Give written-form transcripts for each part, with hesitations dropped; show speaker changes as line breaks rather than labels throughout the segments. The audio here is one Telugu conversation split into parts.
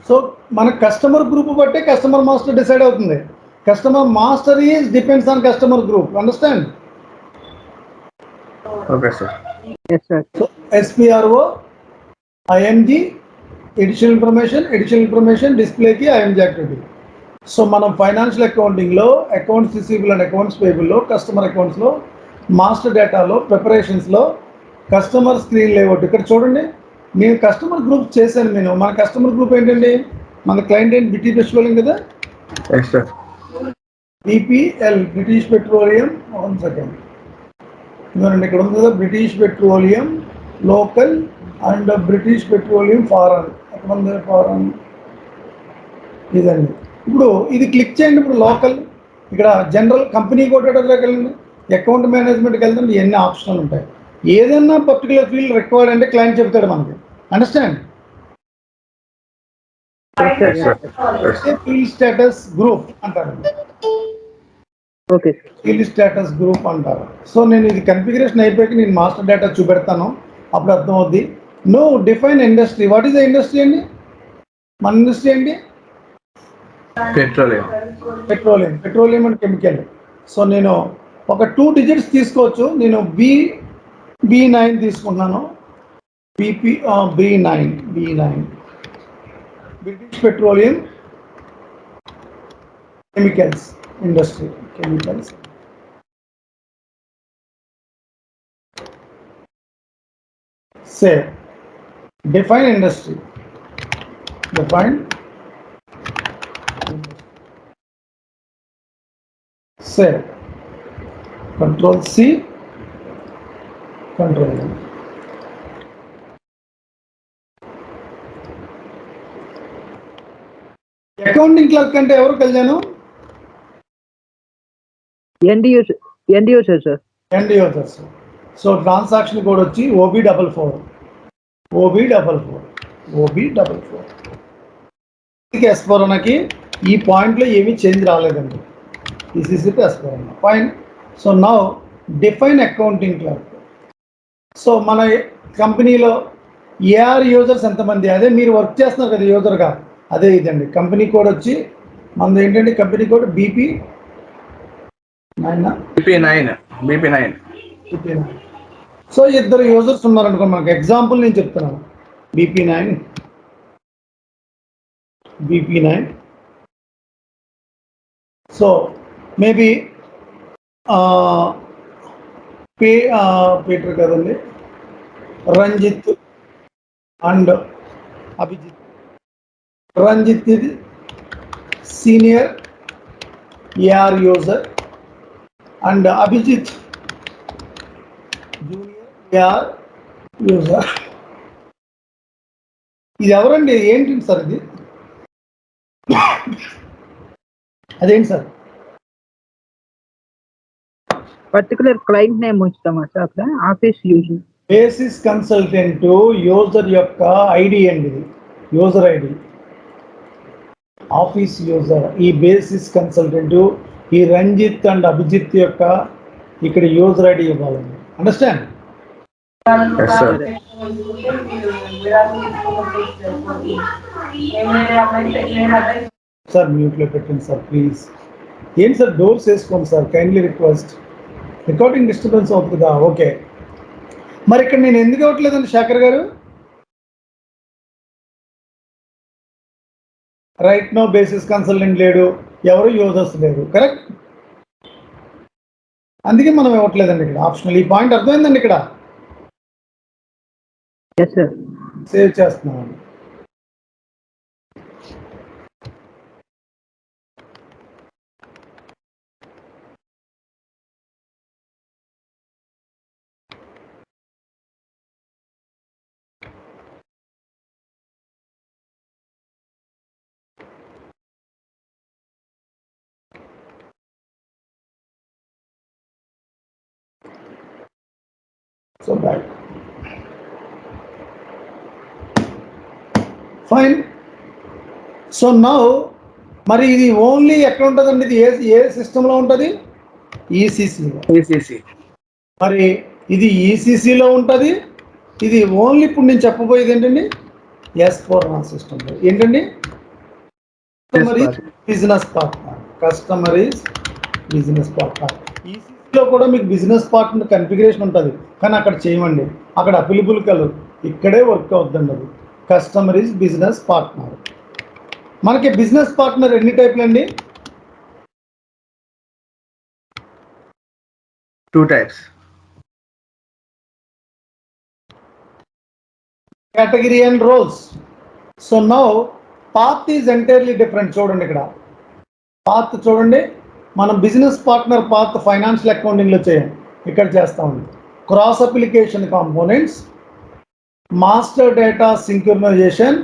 సో మన కస్టమర్ గ్రూప్ బట్టే కస్టమర్ మాస్టర్ డిసైడ్ అవుతుంది. Customer master is depends on customer group. Understand?
Okay sir.
Yes, sir.
So SPRO IMG additional information డిస్ప్లేకి IMG యాక్టివిటీ. సో మనం ఫైనాన్షియల్ అకౌంటింగ్లో అకౌంట్స్ రిసీవబుల్ అండ్ అకౌంట్స్ పేబుల్లో కస్టమర్ అకౌంట్స్లో మాస్టర్ డేటాలో ప్రిపరేషన్స్లో కస్టమర్ స్క్రీన్ లేఅవుట్. ఇక్కడ చూడండి, నేను కస్టమర్ గ్రూప్ చేశాను. మన కస్టమర్ గ్రూప్ ఏంటండి? మన క్లయింట్ ఏంటి? బ్రిటిష్ పెట్రోలియం కదా.
Yes sir.
BPL British Petroleum. 1 second, ఇవ్వండి. ఇక్కడ ఉంది కదా British Petroleum local and British Petroleum foreign. ఎక్కడ ఫారెన్ ఇదండి. ఇప్పుడు ఇది క్లిక్ చేయండి. ఇప్పుడు లోకల్, ఇక్కడ జనరల్ కంపెనీ కొట్టేటలోకి వెళ్ళండి, అకౌంట్ మేనేజ్మెంట్కి వెళ్తుంటే ఎన్ని ఆప్షన్లు ఉంటాయి. ఏదైనా పర్టికులర్ ఫీల్డ్ రిక్వైర్డ్ అంటే క్లయింట్ చెప్తాడు మనకి. అండర్స్టాండ్? ఫీల్డ్ స్టేటస్ గ్రూప్ అంటారు.
ఓకే,
ఫీల్డ్ స్టేటస్ గ్రూప్ అంటారు. సో నేను ఇది కన్ఫిగరేషన్ అయిపోయాక నేను మాస్టర్ డేటా చూపెడతాను, అప్పుడు అర్థమవుద్ది. No define industry. What is the industry అండి? మన ఇండస్ట్రీ ఏంటి? Petroleum and chemical. సో నేను ఒక 2 digits తీసుకోవచ్చు. నేను B9 తీసుకున్నాను. B9 British Petroleum chemicals industry. Chemicals say define industry. Save. Control C, Control V. Accounting clerk అంటే ఎవరు కళ్యాణం?
end user sir.
End users. So transaction code వచ్చి OB44. S4 HANAకి ఈ పాయింట్లో ఏమీ చేంజ్ రాలేదండి. ECC to S4 HANA. Fine. So now define accounting clerk. So మన కంపెనీలో ఏఆర్ యూజర్స్ ఎంతమంది? అదే మీరు వర్క్ చేస్తున్నారు కదా యూజర్గా, అదే ఇదండి. కంపెనీ కోడ్ వచ్చి మనది ఏంటంటే కంపెనీ కోడ్ BP9. సో ఇద్దరు యూజర్స్ ఉన్నారనుకో మనకు. ఎగ్జాంపుల్ నేను చెప్తున్నాను. BP9. సో మేబీ పీటర్ కదండి, రంజిత్ అండ్ అభిజిత్. రంజిత్ ఇది senior AR user and Abhijit junior AR user. ఇది ఎవరండి? ఏంటి సార్ ఇది? అదేంటి సార్?
పర్టికులర్ క్లయింట్ నేమ్ ఉంచుతామా సార్ అక్కడ? Office user
basis consultant user యొక్క ఐడి అండి. ఇది యూజర్ ఐడి. ఆఫీస్ యూజర్ ఈ బేసిస్ కన్సల్టెంట్ ఈ రంజిత్ అండ్ అభిజిత్ యొక్క ఇక్కడ యూజర్ ఐడి ఇవ్వాలండి. అండర్స్టాండ్? సార్ మ్యూట్లో పెట్టండి సార్ ప్లీజ్. ఏంటి సార్ డోర్స్ వేసుకోండి sir, kindly request. Recording disturbance అవుతుందా? ఓకే. మరి ఇక్కడ నేను ఎందుకు ఇవ్వట్లేదండి శేఖర్ గారు? రైట్ నో బేసిస్ కన్సల్టెంట్ లేడు, ఎవరు యూజర్స్ లేరు. కరెక్ట్? అందుకే మనం ఇవ్వట్లేదండి ఇక్కడ ఆప్షనల్. ఈ పాయింట్ అర్థమైందండి ఇక్కడ? సేవ్ చేస్తున్నామండి. So back. Fine. So now మరి ఇది ఓన్లీ ఎక్కడ ఉంటుందండి? ఇది ఏ సిస్టంలో ఉంటుంది? ECC. మరి ఇది ECCలో ఉంటుంది. ఇది ఓన్లీ ఇప్పుడు నేను చెప్పబోయేది ఏంటండి? S4 HANA సిస్టంలో. ఏంటండి? Customer is business partner. Customer is business partner. ఈసీసీలో కూడా మీకు బిజినెస్ పార్ట్నర్ కన్ఫిగరేషన్ ఉంటుంది, కానీ అక్కడ చేయమండి, అక్కడ అప్లిబుల్ కలర్, ఇక్కడే వర్క్ అవుతుందండి. అది కస్టమర్ ఈజ్ బిజినెస్ పార్ట్నర్. మనకి బిజినెస్ పార్ట్నర్ ఎన్ని టైప్లు అండి?
2 types.
Category and roles. So now path is entirely different. చూడండి ఇక్కడ పాత్ చూడండి, మనం బిజినెస్ పార్ట్నర్ పాత్ ఫైనాన్షియల్ అకౌంటింగ్లో చేయం, ఇక్కడ చేస్తామండి. Cross application components, master data synchronization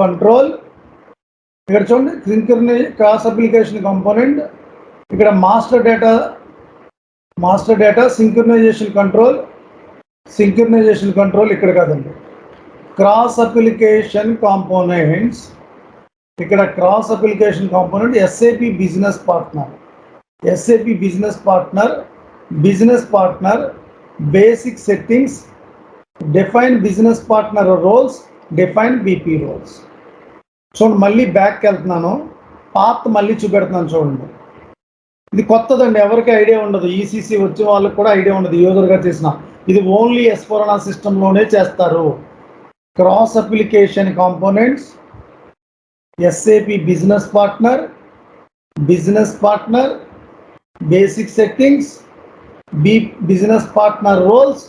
control. ఇక్కడ చూడండి క్రాస్ అప్లికేషన్ కాంపోనెంట్, ఇక్కడ మాస్టర్ డేటా సింక్రనైజేషన్ కంట్రోల్ ఇక్కడ కాదండి. క్రాస్ అప్లికేషన్ కాంపోనెంట్స్, ఇక్కడ cross application component SAP business partner basic settings, define business partner roles, define BP roles. చూడండి, మళ్ళీ బ్యాక్కి వెళ్తున్నాను, పాత్ మళ్ళీ చూపెడుతున్నాను. చూడండి, ఇది కొత్తదండి, ఎవరికి ఐడియా ఉండదు, ఈసీసీ వచ్చే వాళ్ళకి కూడా ఐడియా ఉండదు యూజర్గా చేసిన. ఇది ఓన్లీ S4 HANA సిస్టంలోనే చేస్తారు. Cross application components, SAP business partner basic settings, business partner roles,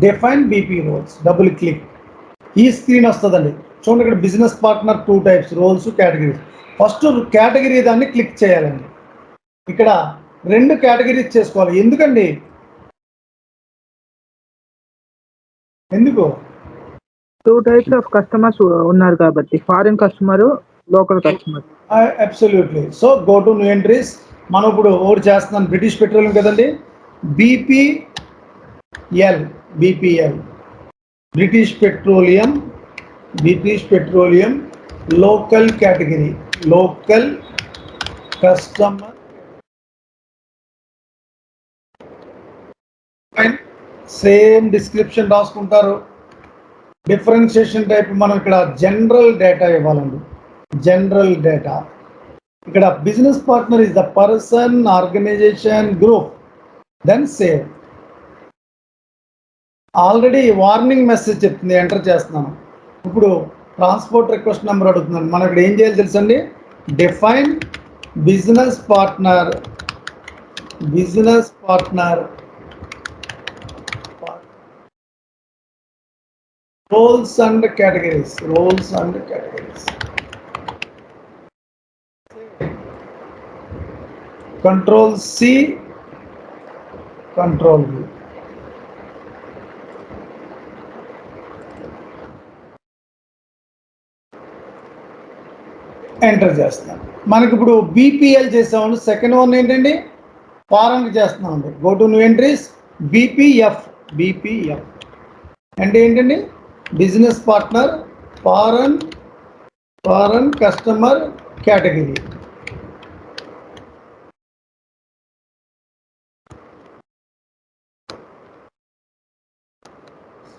define BP roles. Double click, ఈ స్క్రీన్ వస్తుందండి. చూడండి, ఇక్కడ business partner 2 types, roles, categories. First category దాన్ని క్లిక్ చేయాలండి. ఇక్కడ 2 కేటగిరీస్ చేసుకోవాలి. ఎందుకండి? ఎందుకు?
2 types of customers ఉన్నారు కాబట్టి, foreign customer, local customer.
Absolutely. So go to new entries. మనం ఇప్పుడు ఓవర్ చేస్తున్నాను, బ్రిటిష్ పెట్రోలియం కదండి, BPL British Petroleum local category, local customer. Same description రాసుకుంటారు. డిఫరెన్షియేషన్ టైప్ మనం ఇక్కడ జనరల్ డేటా ఇవ్వాలండి. జనరల్ డేటా ఇక్కడ business partner is the person, organization, group, then save. Already warning message చెప్తుంది, ఎంటర్ చేస్తున్నాను. ఇప్పుడు ట్రాన్స్పోర్ట్ రిక్వెస్ట్ నెంబర్ అడుగుతున్నాను. మనం ఇక్కడ ఏం చేయాలి తెలుసండి? Define business partner roles and categories. Control C, Control V. Enter చేస్తున్నాం. మనకి ఇప్పుడు BPL చేసామండి. సెకండ్ వన్ ఏంటండి? ఫారెన్ చేస్తున్నామండి. Go to new entries, BPF అంటే ఏంటండి? Business partner foreign customer category.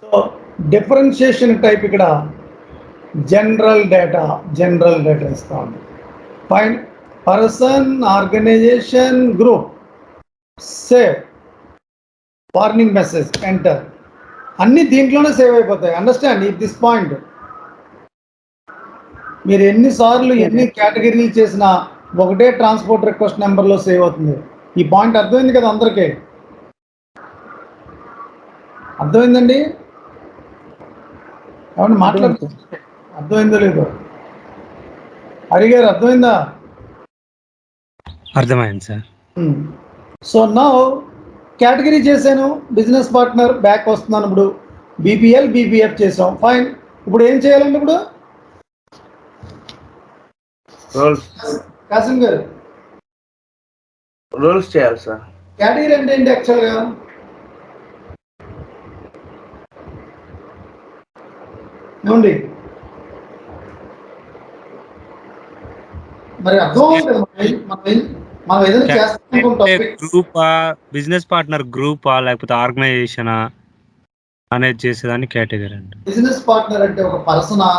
So differentiation type ఇక్కడ జనరల్ డేటా ఇస్తామండి. Fine person, organization, group, save, warning message, enter. అన్ని దీంట్లోనే సేవ్ అయిపోతాయి. Understand it this point. మీరు ఎన్నిసార్లు ఎన్ని కేటగిరీలు చేసినా ఒకటే ట్రాన్స్పోర్ట్ రిక్వెస్ట్ నెంబర్లో సేవ్ అవుతుంది. ఈ పాయింట్ అర్థమైంది కదా అందరికీ? అర్థమైందండి? ఏమన్నా మాట్లాడుతూ అర్థమైందో లేదో? హరిగారు అర్థమైందా?
అర్థమైంది సార్.
సో నౌ కేటగిరీ చేశాను, బిజినెస్ పార్ట్నర్ బ్యాక్ వస్తున్నాను. ఇప్పుడు BPF చేసాం. ఫైన్. ఇప్పుడు ఏం చేయాలండి? ఇప్పుడు కాసిం గారు
రోల్స్ చేయాలి సార్.
కేటగిరీ అంటే ఏంటి యాక్చువల్గా? ఏమండి మరి అర్థం మనం ఏదైనా చేస్తాం.
గ్రూపా, బిజినెస్ పార్ట్నర్ గ్రూపా, లేకపోతే ఆర్గనైజేషనా అనేది చేసేదాన్ని కేటగిరీ అండి.
బిజినెస్ పార్ట్నర్ అంటే ఒక పర్సనా,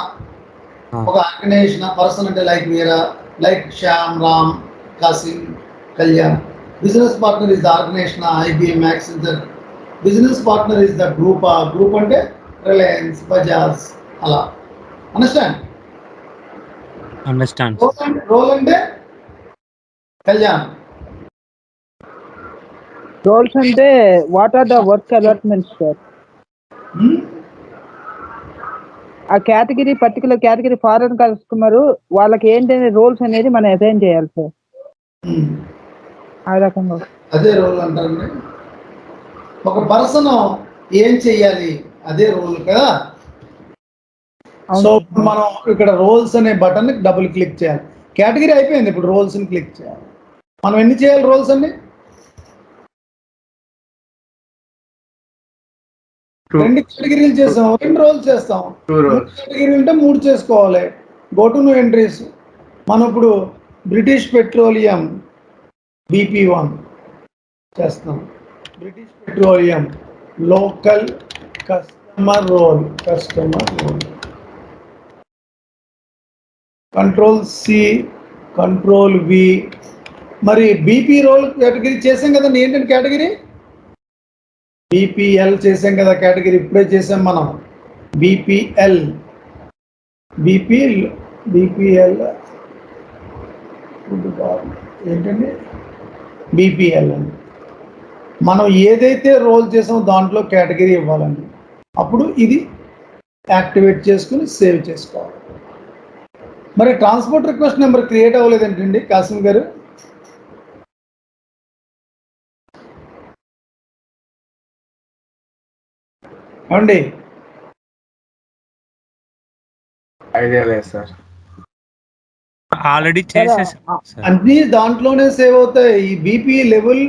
ఒక ఆర్గనైజేషన్ పర్సన్ అంటే like Veera, like Shyam, Ram, Kasim, Kalyan. Business partner is the organisation, IBM, Accenture. Business partner is the group. Group అంటే రిలయన్స్, బజాజ్ అలా. అండర్స్టాండ్? రోల్ అంటే కళ్యాణ్.
రోల్స్ అంటే వాట్ ఆర్ ద వర్క్ అలాట్మెంట్స్ సార్? ఆ category, particular category foreign customer వాళ్ళకి ఏంటనే రోల్స్ అనేది మనం అసైన్ చేయాలి సార్. ఆ రకంగా
అదే రోల్ అంటారండి. ఒక పర్సన్ ఏం చెయ్యాలి అదే రోల్ కదా. సో మనం ఇక్కడ రోల్స్ అనే బటన్ డబుల్ క్లిక్ చేయాలి. కేటగిరీ అయిపోయింది, ఇప్పుడు రోల్స్ని క్లిక్ చేయాలి. మనం ఎన్ని చేయాలి రోల్స్ అండి? 2 కేటగిరీలు చేస్తాం, 2 రోల్స్ చేస్తాం. 3 కేటగిరీలు ఉంటే 3 చేసుకోవాలి. Go to new entries. మనం ఇప్పుడు బ్రిటిష్ పెట్రోలియం BP1 చేస్తాం. British Petroleum local customer role. Control-C, Control-V. మరి BP రోల్ కేటగిరీ చేసాం కదండి. ఏంటంటే కేటగిరీ BPL చేసాం కదా కేటగిరీ, ఇప్పుడే చేసాం మనం. BPL ఏంటండి BPL అండి. మనం ఏదైతే రోల్ చేసామో దాంట్లో కేటగిరీ ఇవ్వాలండి. అప్పుడు ఇది యాక్టివేట్ చేసుకుని సేవ్ చేసుకోవాలి. మరి ట్రాన్స్పోర్ట్ రిక్వెస్ట్ నెంబర్ క్రియేట్ అవ్వలేదేంటండి కాసిం గారు? అండి
ఐడియా లేదు సార్.
ఆల్రెడీ చేసేసాం.
అన్నీ దాంట్లోనే సేవ్ అవుతాయి. ఈ BP లెవెల్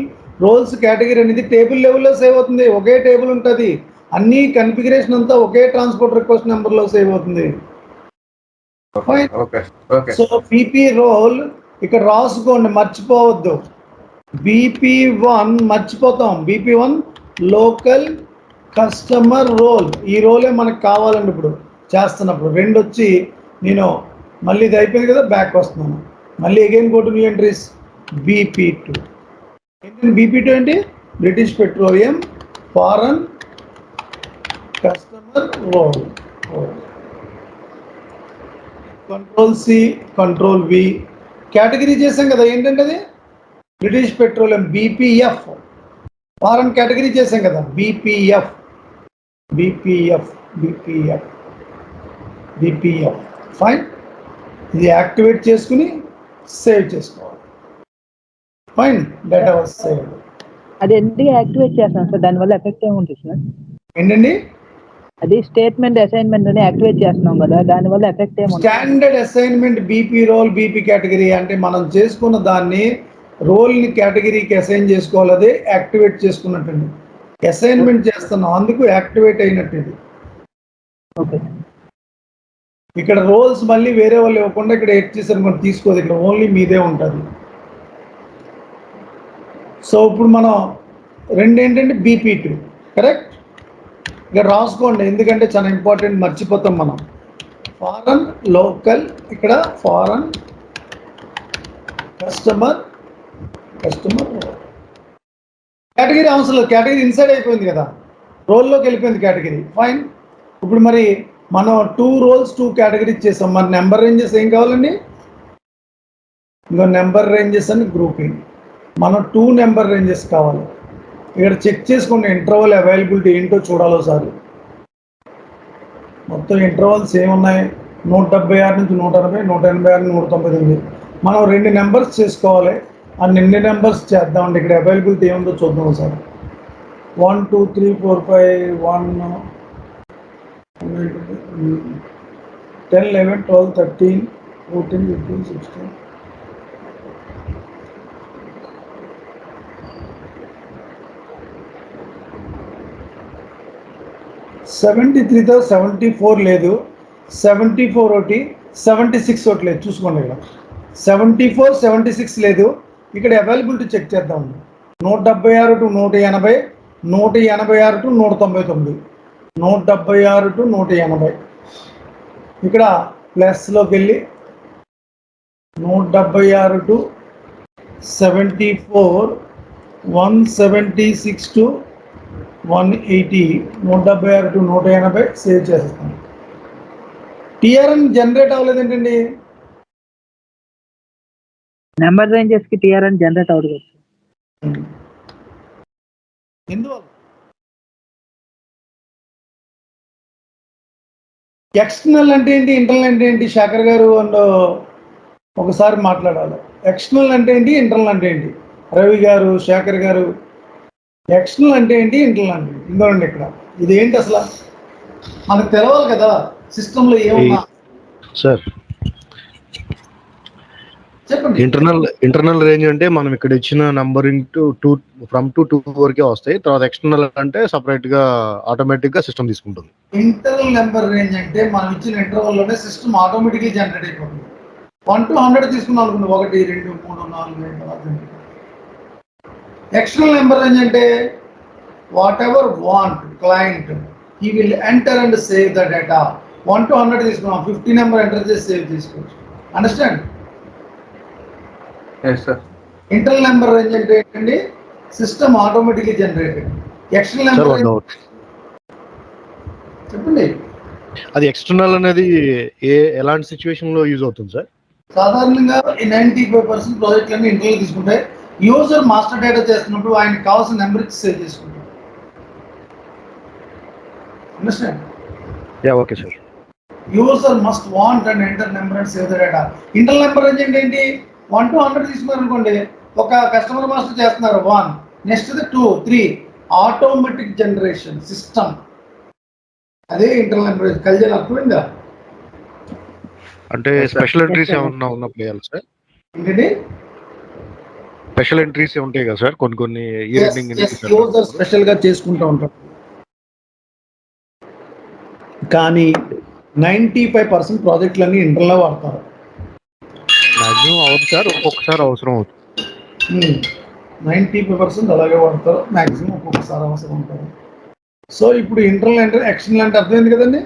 రోల్స్ కేటగిరీ అనేది టేబుల్ లెవెల్లో సేవ్ అవుతుంది. ఒకే టేబుల్ ఉంటుంది. అన్ని కన్ఫిగరేషన్ అంతా ఒకే ట్రాన్స్పోర్ట్ రిక్వెస్ట్ నెంబర్లో సేవ్ అవుతుంది. సో BP రోల్ ఇక్కడ రాసుకోండి, మర్చిపోవద్దు. BP1 మర్చిపోతాం. BP1 local customer role. ఈ రోలే మనకు కావాలండి ఇప్పుడు చేస్తున్నప్పుడు. 2 వచ్చి నేను మళ్ళీ ఇది అయిపోయింది కదా, బ్యాక్ వస్తున్నాను. మళ్ళీ again go to new entries. BP2 ఏంటంటే BP2 ఏంటి? British Petroleum foreign customer role. Control-C, Control-V. Category చేసాం కదా, ఏంటంటే అది British Petroleum BPF. Foreign category చేసాం కదా BPF. ఫైన్. ఇది యాక్టివేట్ చేసుకుని సేవ్ చేసుకోవాలి. Fine, data was save.
అది ఎందుకు యాక్టివేట్ చేస్తాం సార్? దానివల్ల ఎఫెక్ట్ ఏముంటుంది సార్?
ఏంటండి?
అది స్టేట్మెంట్ అసైన్మెంట్ అని యాక్టివేట్ చేస్తున్నాం కదా, దానివల్ల ఎఫెక్ట్ ఏముంటుంది?
Standard assignment BP role BP category అంటే మనం చేసుకున్న దాన్ని రోల్ని కేటగిరీకి అసైన్ చేసుకోవాలి. అదే యాక్టివేట్ చేసుకున్నట్టండి. అసైన్మెంట్ చేస్తున్నాం, అందుకు యాక్టివేట్ అయినట్టు ఇది.
ఓకే.
ఇక్కడ రోల్స్ మళ్ళీ వేరే వాళ్ళు ఇవ్వకుండా ఇక్కడ ఎడ్ చేశారు, మనం తీసుకోదు. ఇక్కడ ఓన్లీ మీదే ఉంటుంది. సో ఇప్పుడు మనం 2 ఏంటంటే BP2 కరెక్ట్. ఇక్కడ రాసుకోండి, ఎందుకంటే చాలా ఇంపార్టెంట్, మర్చిపోతాం మనం. ఫారెన్ లోకల్, ఇక్కడ ఫారెన్ కస్టమర్ కేటగిరీ అవసరం లేదు. కేటగిరీ ఇన్సైడ్ అయిపోయింది కదా, రోల్లోకి వెళ్ళిపోయింది కేటగిరీ. ఫైన్. ఇప్పుడు మరి మనం 2 రోల్స్ 2 కేటగిరీస్ చేసాం. మరి నెంబర్ రేంజెస్ ఏం కావాలండి? ఇంకో నెంబర్ రేంజెస్ అని గ్రూపింగ్. మనం 2 నెంబర్ రేంజెస్ కావాలి. ఇక్కడ చెక్ చేసుకోండి ఇంటర్వల్ అవైలబిలిటీ ఏంటో చూడాలి ఒకసారి. మొత్తం ఇంటర్వల్స్ ఏమున్నాయి? 176 నుంచి 180, 186 నుంచి 199. మనం 2 నెంబర్స్ చేసుకోవాలి. అన్ని నెంబర్స్ చేద్దామండి. ఇక్కడ అవైలబిలిటీ ఏముందో చూద్దాం ఒకసారి. 1 2 3 4 5 1 10 11 12 13 14 15 16 73తో 74 లేదు, 74 ఒకటి, 76 ఒకటి లేదు. చూసుకోండి ఇక్కడ 74 76 లేదు. ఇక్కడ అవైలబిలిటీ చెక్ చేద్దాం. 176 టు 180, 186 టు 199, 176 టు 180. ఇక్కడ ప్లస్లోకి వెళ్ళి 176 టు 74, 176 టు 180, 176 టు 180 సేవ్ చేస్తాను. టీఆర్ఎన్ జనరేట్ అవ్వలేదు ఏంటండి?
నెంబర్ రేంజెస్ కి టీఆర్ఎన్ జనరేట్ అవుతుంది.
ఎందువల్ల? ఎక్స్టర్నల్ అంటే ఏంటి, ఇంటర్నల్ అంటే ఏంటి? శేఖర్ గారు అండ్ ఒకసారి మాట్లాడాలి. ఎక్స్టర్నల్ అంటే ఏంటి, ఇంటర్నల్ అంటే ఏంటి? రవి గారు, శేఖర్ గారు, ఎక్స్టర్నల్ అంటే ఏంటి, ఇంటర్నల్ అంటే ఏంటి? ఇంకోండి ఇక్కడ ఇదేంటి అసలు మనకు తెలవాలి కదా సిస్టంలో ఏమన్నా.
సార్
చెప్పండి.
ఇంటర్నల్ రేంజ్ అంటే మనం ఇక్కడ ఇచ్చిన నంబరింగ్ ఫ్రమ్ టు 2 వరకే వస్తాయి. తర్వాత ఎక్స్టర్నల్ అంటే సపరేట్ గా ఆటోమేటిక్ గా సిస్టమ్ తీసుకుంటుంది.
ఇంటర్నల్ నెంబర్ రేంజ్ అంటే మనం ఇచ్చిన ఇంటర్వల్ లోనే సిస్టమ్ ఆటోమేటిక్లీ జనరేట్ అయిపోతుంది. 1 to 100 తీసుకున్నాం అనుకోండి, 1 2 3 4 5 6. ఎక్స్టర్నల్ నెంబర్ రేంజ్ అంటే what ever want client he will enter and save the data. 1 to 100 తీసుకున్నాం, 50 నెంబర్ ఎంటర్ చేసి సేవ్ చేసుకోవచ్చు. Understand?
Yes, sir.
Internal number range అంటే ఏంటండి? System automatically generated. External number range చెప్పండి.
అది ఎక్స్టర్నల్ అనేది ఎలాంటి సిచ్యువేషన్ లో యూజ్ అవుతుంది సార్?
సాధారణంగా 95% ప్రాజెక్టులన్నీ ఇంటర్నల్ తీసుకుంటే యూజర్ మాస్టర్ డేటా చేస్తున్నప్పుడు ఆయనకి కావాల్సిన నెంబర్ ఇచ్చి సేవ్ చేసుకుంటారు. Understand?
Yeah, okay sir.
User must want and enter number and save the data. Internal number range ఏంటి? 1 to 100 తీసుకున్నారు అనుకోండి, ఒక కస్టమర్ మాస్టర్ చేస్తున్నారు 1, నెక్స్ట్ 2, 3, ఆటోమేటిక్ జనరేషన్ సిస్టమ్. అదే ఇంటర్నల్ నెంబర్ రేంజ్. కలిసి అర్థమైందా?
అంటే స్పెషల్ ఎంట్రీస్ ఏమన్నా ఉన్నప్పుడు వేయాలి సార్?
ఏంటండి?
స్పెషల్ ఎంట్రీస్ ఉంటాయి కదా సార్, కొన్ని
యూజర్ స్పెషల్ గా చేసుకుంటూ ఉంటాం. కానీ 95% ప్రాజెక్టులన్నీ ఇంటర్నల్ వాడతారు.
మాక్సిమం అవుతుంది సార్, ఒక్కొక్కసారి అవసరం అవుతుంది.
95% అలాగే వాడతారు, మాక్సిమం ఒక్కొక్కసారి అవసరం ఉంటారు. సో ఇప్పుడు ఇంటర్నల్ అంటే ఎక్స్టర్నల్ అంటే అర్థమైంది కదండి.